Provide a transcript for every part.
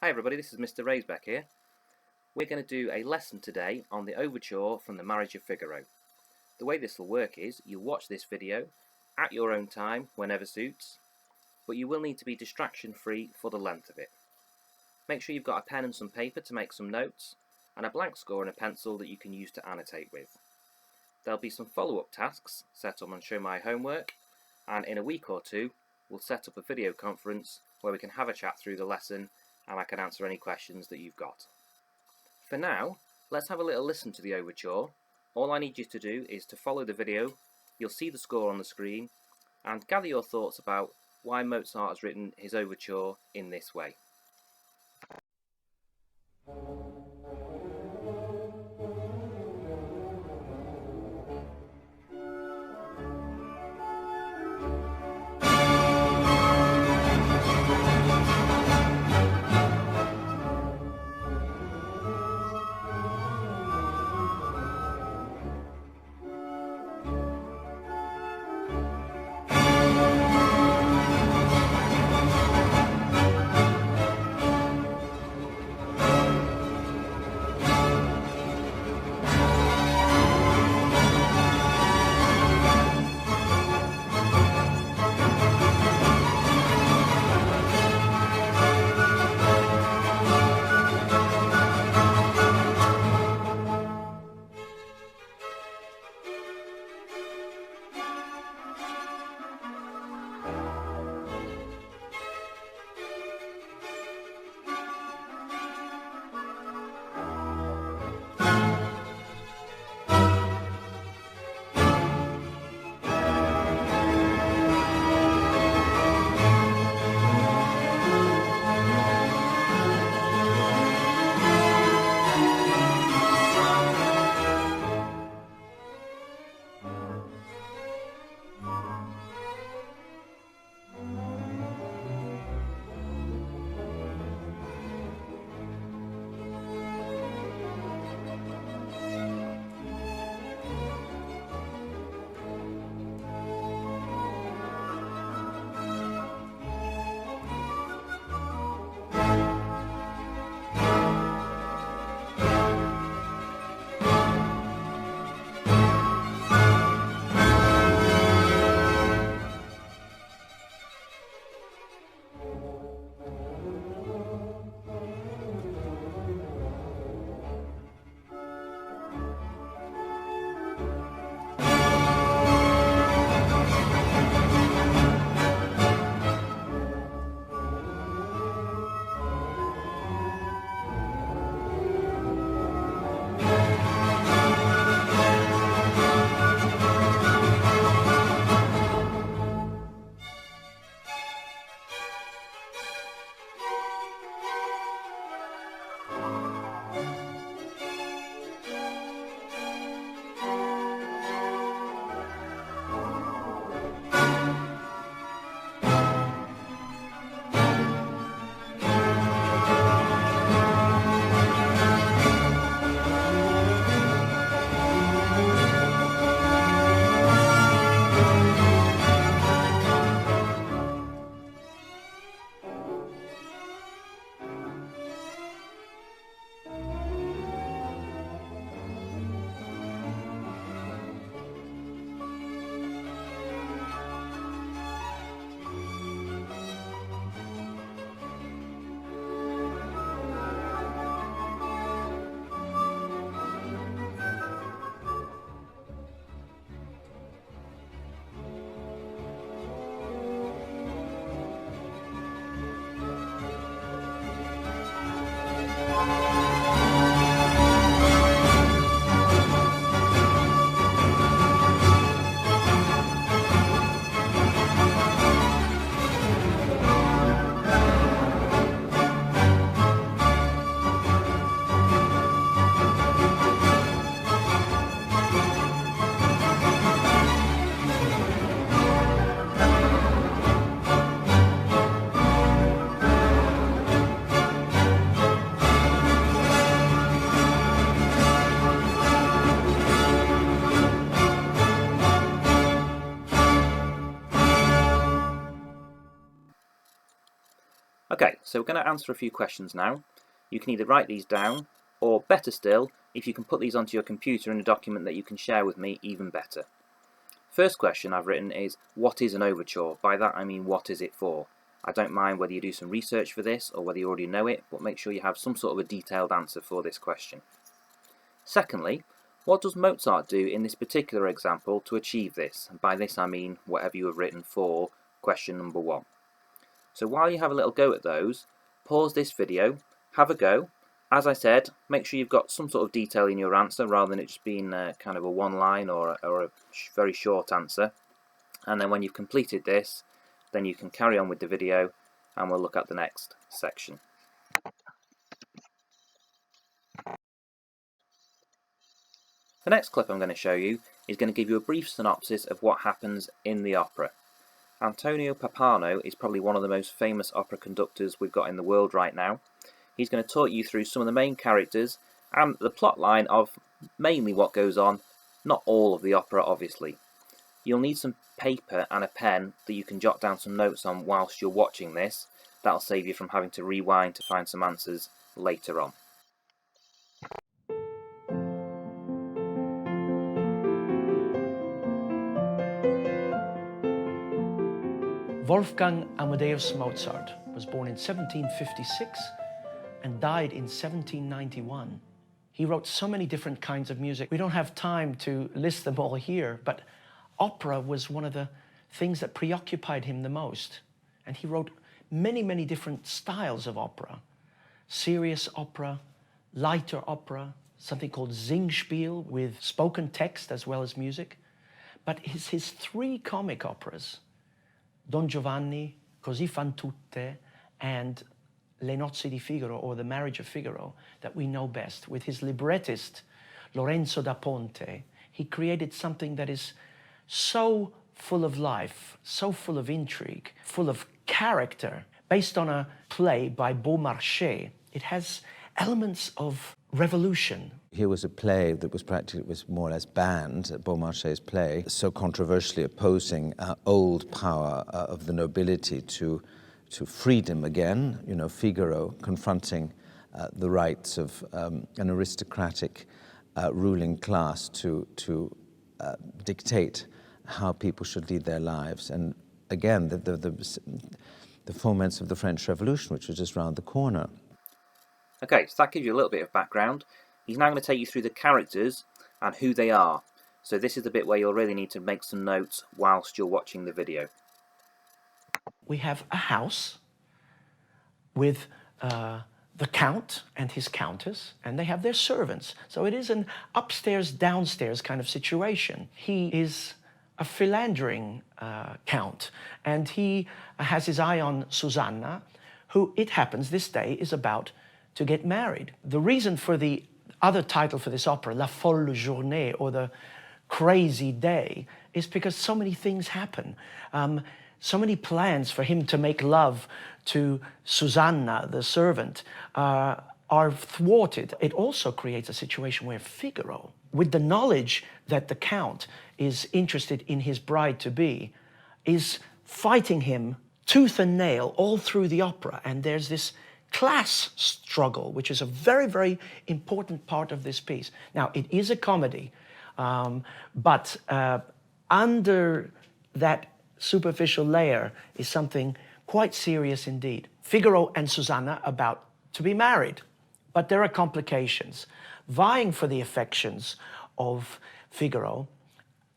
Hi everybody, this is Mr. Raisbeck here. We're going to do a lesson today on the Overture from the Marriage of Figaro. The way this will work is you watch this video at your own time whenever suits, but you will need to be distraction free for the length of it. Make sure you've got a pen and some paper to make some notes, and a blank score and a pencil that you can use to annotate with. There'll be some follow-up tasks set up on Show My Homework, and in a week or two we'll set up a video conference where we can have a chat through the lesson and I can answer any questions that you've got. For now, let's have a little listen to the Overture. All I need you to do is to follow the video, you'll see the score on the screen, and gather your thoughts about why Mozart has written his Overture in this way. Okay, so we're going to answer a few questions now. You can either write these down, or better still, if you can put these onto your computer in a document that you can share with me, even better. First question I've written is, what is an overture? By that I mean, what is it for? I don't mind whether you do some research for this or whether you already know it, but make sure you have some sort of a detailed answer for this question. Secondly, what does Mozart do in this particular example to achieve this? And by this I mean whatever you have written for question number 1. So while you have a little go at those, pause this video, have a go. As I said, make sure you've got some sort of detail in your answer rather than it just being kind of a one line or a very short answer. And then when you've completed this, then you can carry on with the video and we'll look at the next section. The next clip I'm going to show you is going to give you a brief synopsis of what happens in the opera. Antonio Pappano is probably one of the most famous opera conductors we've got in the world right now. He's going to talk you through some of the main characters and the plot line of mainly what goes on, not all of the opera obviously. You'll need some paper and a pen that you can jot down some notes on whilst you're watching this. That'll save you from having to rewind to find some answers later on. Wolfgang Amadeus Mozart was born in 1756 and died in 1791. He wrote so many different kinds of music. We don't have time to list them all here, but opera was one of the things that preoccupied him the most. And he wrote many, many different styles of opera. Serious opera, lighter opera, something called Singspiel with spoken text as well as music. But his 3 comic operas, Don Giovanni, Così fan tutte, and Le nozze di Figaro, or The Marriage of Figaro, that we know best. With his librettist, Lorenzo da Ponte, he created something that is so full of life, so full of intrigue, full of character, based on a play by Beaumarchais. It has elements of revolution. Here was a play that was more or less banned, Beaumarchais' play, so controversially opposing old power of the nobility to freedom again. You know, Figaro confronting the rights of an aristocratic ruling class to dictate how people should lead their lives. And again, the foments of the French Revolution, which was just round the corner. Okay, so that gives you a little bit of background. He's now going to take you through the characters and who they are. So this is the bit where you'll really need to make some notes whilst you're watching the video. We have a house with the Count and his Countess, and they have their servants. So it is an upstairs, downstairs kind of situation. He is a philandering Count, and he has his eye on Susanna, who, it happens, this day is about to get married. The reason for the other title for this opera, La Folle Journée, or the Crazy Day, is because so many things happen. So many plans for him to make love to Susanna, the servant, are thwarted. It also creates a situation where Figaro, with the knowledge that the Count is interested in his bride-to-be, is fighting him tooth and nail all through the opera. And there's this class struggle, which is a very, very important part of this piece. Now, it is a comedy, but under that superficial layer is something quite serious indeed. Figaro and Susanna about to be married, but there are complications. Vying for the affections of Figaro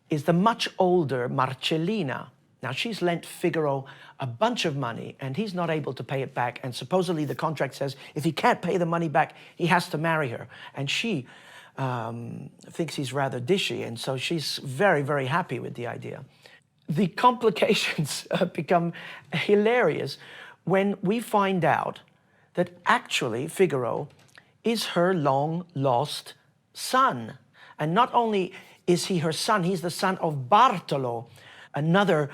is the much older Marcellina. Now, she's lent Figaro a bunch of money, and he's not able to pay it back, and supposedly the contract says if he can't pay the money back, he has to marry her. And she thinks he's rather dishy, and so she's very, very happy with the idea. The complications become hilarious when we find out that actually Figaro is her long-lost son. And not only is he her son, he's the son of Bartolo, another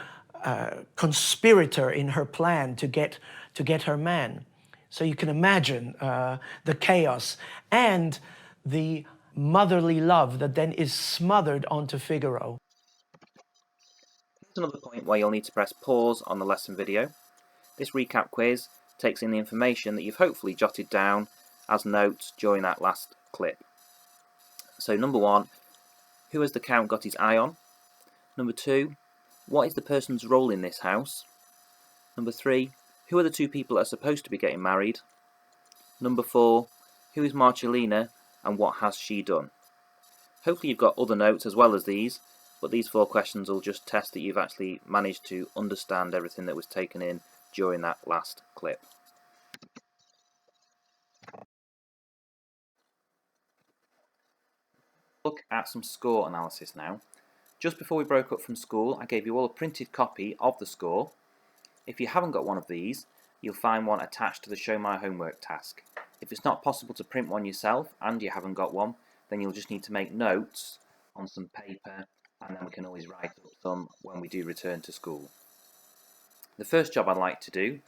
conspirator in her plan to get her man. So you can imagine the chaos and the motherly love that then is smothered onto Figaro. Here's another point where you'll need to press pause on the lesson video. This recap quiz takes in the information that you've hopefully jotted down as notes during that last clip. So number 1, who has the Count got his eye on? Number 2, what is the person's role in this house? Number 3, who are the 2 people that are supposed to be getting married? Number 4, who is Marcellina and what has she done? Hopefully you've got other notes as well as these, but these 4 questions will just test that you've actually managed to understand everything that was taken in during that last clip. Look at some score analysis now. Just before we broke up from school, I gave you all a printed copy of the score. If you haven't got one of these, you'll find one attached to the Show My Homework task. If it's not possible to print one yourself and you haven't got one, then you'll just need to make notes on some paper, and then we can always write up some when we do return to school. The first job I'd like to do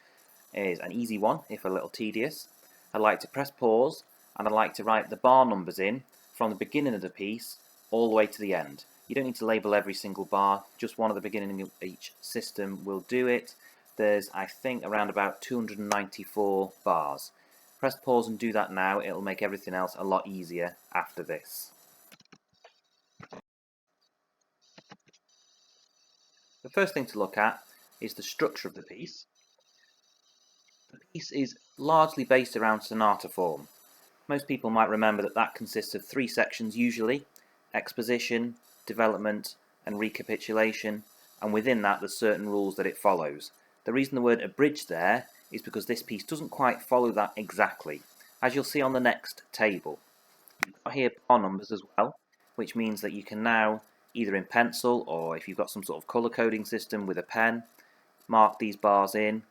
is an easy one, if a little tedious. I'd like to press pause and I'd like to write the bar numbers in from the beginning of the piece all the way to the end. You don't need to label every single bar, just one at the beginning of each system will do it. There's, I think, around about 294 bars. Press pause and do that now, it'll make everything else a lot easier after this. The first thing to look at is the structure of the piece. The piece is largely based around sonata form. Most people might remember that that consists of 3 sections usually: exposition, development and recapitulation, and within that there's certain rules that it follows. The reason the word abridged there is because this piece doesn't quite follow that exactly, as you'll see on the next table. You've got here bar numbers as well, which means that you can now, either in pencil or if you've got some sort of colour coding system with a pen, mark these bars in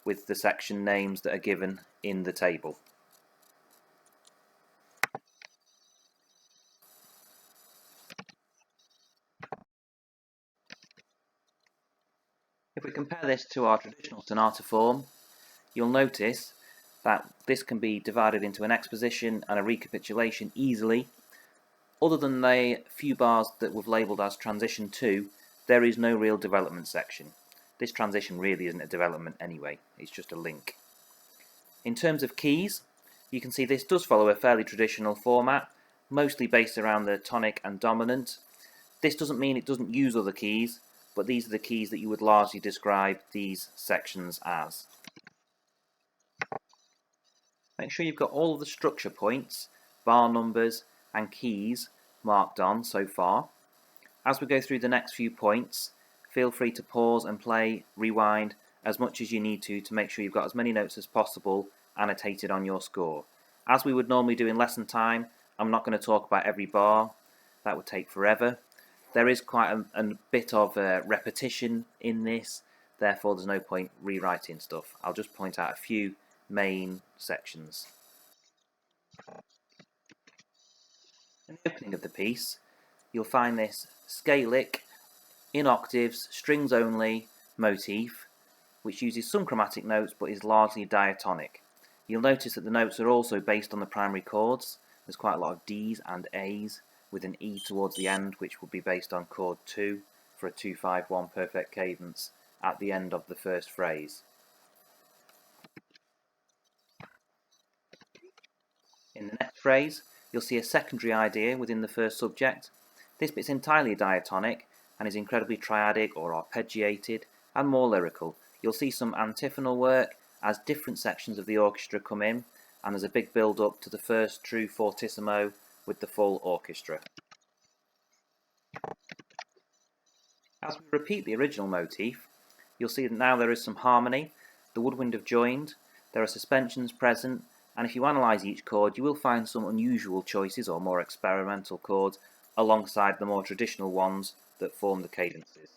with the section names that are given in the table. If we compare this to our traditional sonata form, you'll notice that this can be divided into an exposition and a recapitulation easily. Other than the few bars that we've labelled as transition 2, there is no real development section. This transition really isn't a development anyway, it's just a link. In terms of keys, you can see this does follow a fairly traditional format, mostly based around the tonic and dominant. This doesn't mean it doesn't use other keys, but these are the keys that you would largely describe these sections as. Make sure you've got all of the structure points, bar numbers and keys marked on so far. As we go through the next few points, feel free to pause and play, rewind as much as you need to make sure you've got as many notes as possible annotated on your score. As we would normally do in lesson time, I'm not going to talk about every bar, that would take forever. There is quite a bit of repetition in this, therefore there's no point rewriting stuff. I'll just point out a few main sections. In the opening of the piece, you'll find this scalic, in octaves, strings only motif, which uses some chromatic notes but is largely diatonic. You'll notice that the notes are also based on the primary chords. There's quite a lot of D's and A's, with an E towards the end, which will be based on chord 2 for a 2-5-1 perfect cadence at the end of the first phrase. In the next phrase, you'll see a secondary idea within the first subject. This bit's entirely diatonic and is incredibly triadic or arpeggiated and more lyrical. You'll see some antiphonal work as different sections of the orchestra come in, and there's a big build up to the first true fortissimo with the full orchestra. As we repeat the original motif, you'll see that now there is some harmony, the woodwind have joined, there are suspensions present, and if you analyse each chord you will find some unusual choices or more experimental chords alongside the more traditional ones that form the cadences.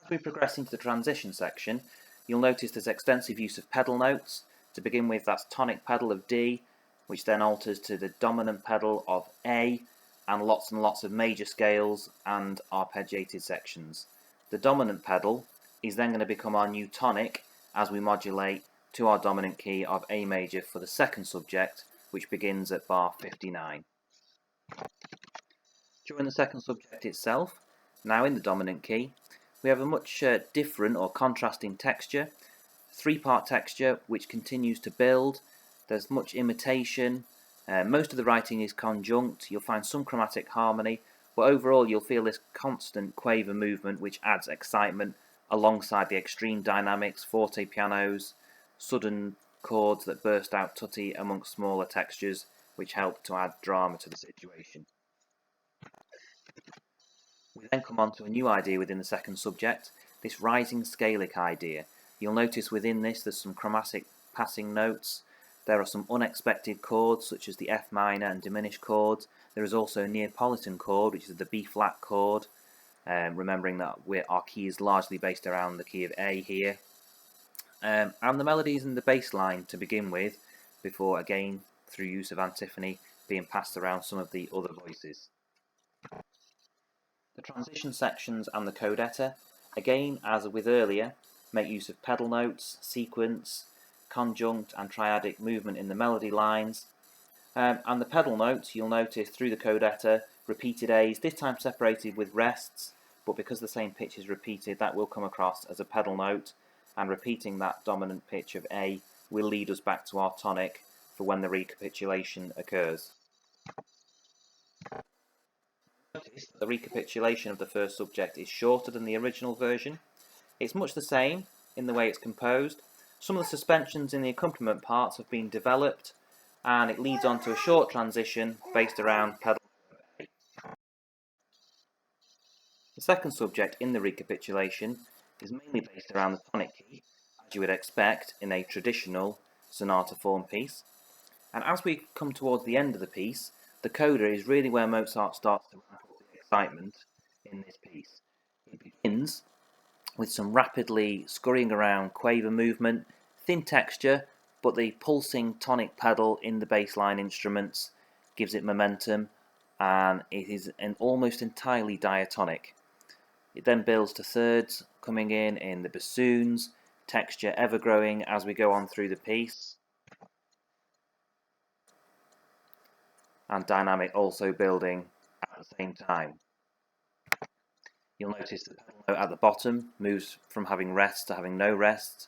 As we progress into the transition section, you'll notice there's extensive use of pedal notes. To begin with, that's tonic pedal of D, which then alters to the dominant pedal of A, and lots of major scales and arpeggiated sections. The dominant pedal is then going to become our new tonic as we modulate to our dominant key of A major for the second subject, which begins at bar 59. During the second subject itself, now in the dominant key, we have a much different or contrasting texture, three-part texture which continues to build. There's much imitation, most of the writing is conjunct, you'll find some chromatic harmony, but overall you'll feel this constant quaver movement which adds excitement alongside the extreme dynamics, forte pianos, sudden chords that burst out tutti amongst smaller textures which help to add drama to the situation. We then come on to a new idea within the second subject, this rising scalic idea. You'll notice within this there's some chromatic passing notes. There are some unexpected chords such as the F minor and diminished chords. There is also a Neapolitan chord, which is the B flat chord, remembering that our key is largely based around the key of A here. And the melodies in the bass line to begin with, before again through use of antiphony being passed around some of the other voices. The transition sections and the codetta, again as with earlier, make use of pedal notes, sequence, conjunct and triadic movement in the melody lines. And the pedal notes, you'll notice through the codetta, repeated A's, this time separated with rests, but because the same pitch is repeated, that will come across as a pedal note, and repeating that dominant pitch of A will lead us back to our tonic for when the recapitulation occurs. Notice that the recapitulation of the first subject is shorter than the original version. It's much the same in the way it's composed. Some of the suspensions in the accompaniment parts have been developed, and it leads on to a short transition based around pedal. The second subject in the recapitulation is mainly based around the tonic key, as you would expect in a traditional sonata form piece. And as we come towards the end of the piece, the coda is really where Mozart starts to ramp up the excitement in this piece. It begins with some rapidly scurrying around quaver movement, thin texture, but the pulsing tonic pedal in the bassline instruments gives it momentum, and it is an almost entirely diatonic. It then builds to thirds, coming in the bassoons, texture ever growing as we go on through the piece, and dynamic also building at the same time. You'll notice the pedal note at the bottom moves from having rests to having no rests,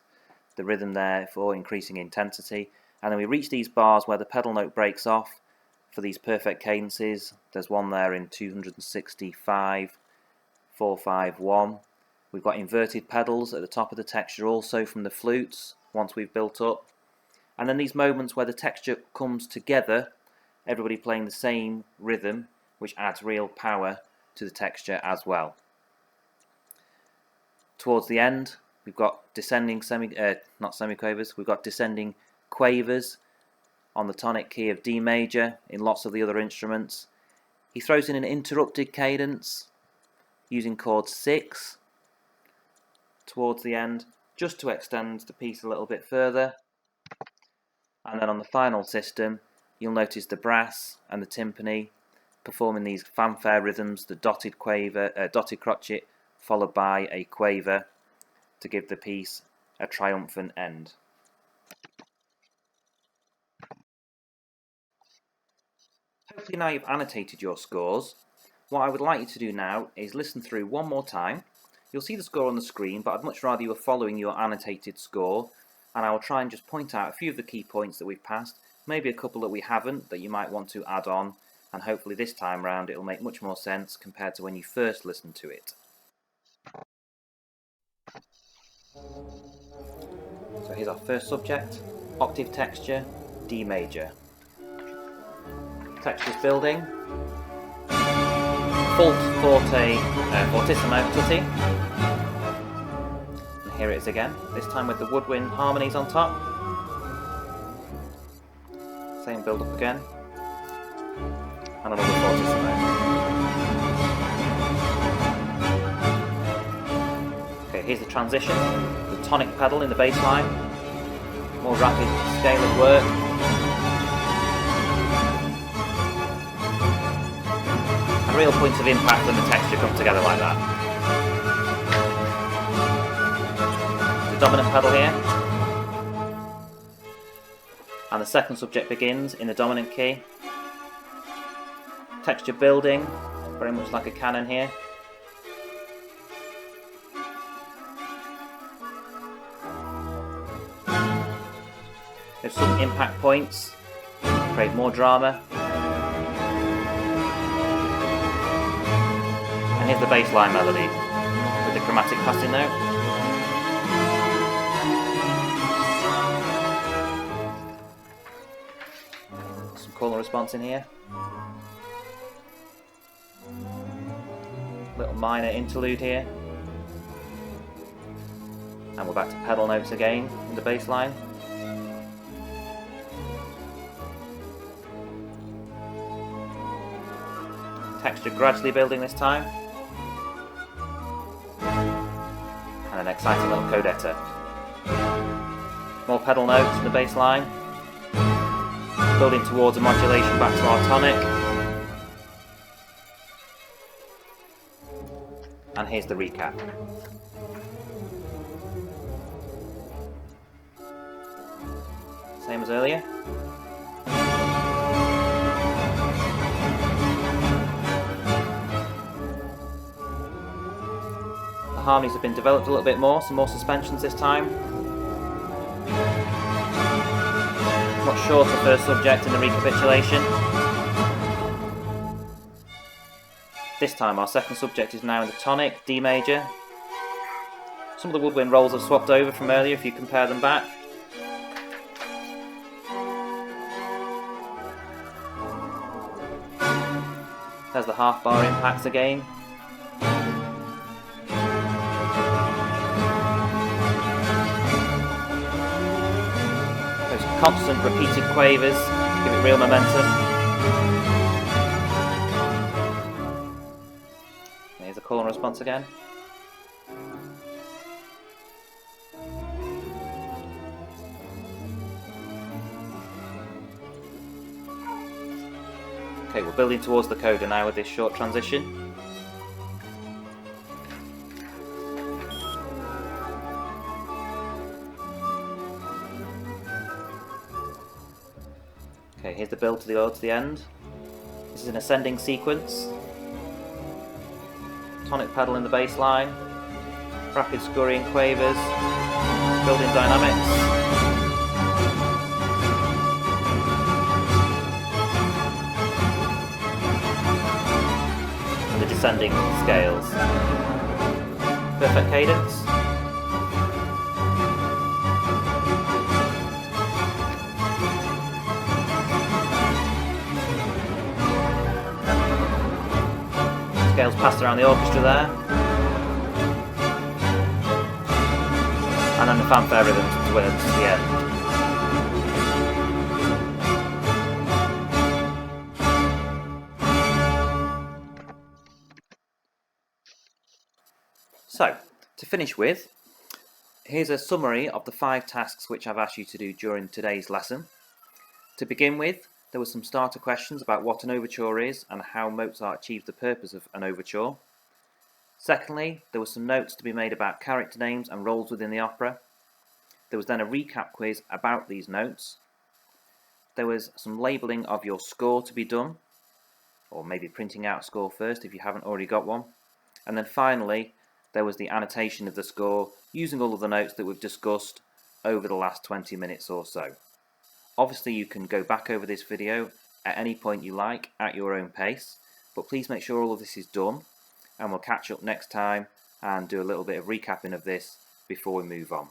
the rhythm therefore increasing intensity, and then we reach these bars where the pedal note breaks off for these perfect cadences. There's one there in 265, 451. We've got inverted pedals at the top of the texture also from the flutes once we've built up, and then these moments where the texture comes together, everybody playing the same rhythm, which adds real power to the texture as well. Towards the end, we've got descending not semiquavers, we've got descending quavers on the tonic key of D major in lots of the other instruments. He throws in an interrupted cadence using chord 6 towards the end, just to extend the piece a little bit further. And then on the final system, you'll notice the brass and the timpani performing these fanfare rhythms, the dotted crotchet followed by a quaver to give the piece a triumphant end. Hopefully now you've annotated your scores. What I would like you to do now is listen through one more time. You'll see the score on the screen, but I'd much rather you were following your annotated score, and I will try and just point out a few of the key points that we've passed, maybe a couple that we haven't that you might want to add on, and hopefully this time round it'll make much more sense compared to when you first listened to it. So here's our first subject, octave texture, D major. Texture's building, fortissimo tutti, and here it is again, this time with the woodwind harmonies on top. Same build up again, and another fortissimo. Okay, here's the transition, the tonic pedal in the bass line, more rapid scale of work. And real points of impact when the texture comes together like that. The dominant pedal here. And the second subject begins in the dominant key. Texture building, very much like a canon here. There's some impact points, create more drama. And here's the bass line melody with the chromatic passing note. Some call and response in here. Little minor interlude here. And we're back to pedal notes again in the bass line. Texture gradually building this time. And an exciting little codetta. More pedal notes in the bass line. Building towards a modulation back to our tonic. And here's the recap. Same as earlier. The harmonies have been developed a little bit more, some more suspensions this time. Much shorter first subject in the recapitulation. This time our second subject is now in the tonic, D major. Some of the woodwind rolls have swapped over from earlier if you compare them back. There's the half bar impacts again. Those constant repeated quavers give it real momentum. Here's the call and response again. Okay, we're building towards the coda now with this short transition. Okay, here's the build to the end. This is an ascending sequence. Tonic pedal in the bass line, rapid scurrying quavers, building dynamics. Descending scales. Perfect cadence. Scales passed around the orchestra there. And then the fanfare rhythms towards the end. So, to finish with, here's a summary of the 5 tasks which I've asked you to do during today's lesson. To begin with, there were some starter questions about what an overture is and how Mozart achieved the purpose of an overture. Secondly, there were some notes to be made about character names and roles within the opera. There was then a recap quiz about these notes. There was some labelling of your score to be done, or maybe printing out a score first if you haven't already got one. And then finally, there was the annotation of the score using all of the notes that we've discussed over the last 20 minutes or so. Obviously you can go back over this video at any point you like at your own pace, but please make sure all of this is done, and we'll catch up next time and do a little bit of recapping of this before we move on.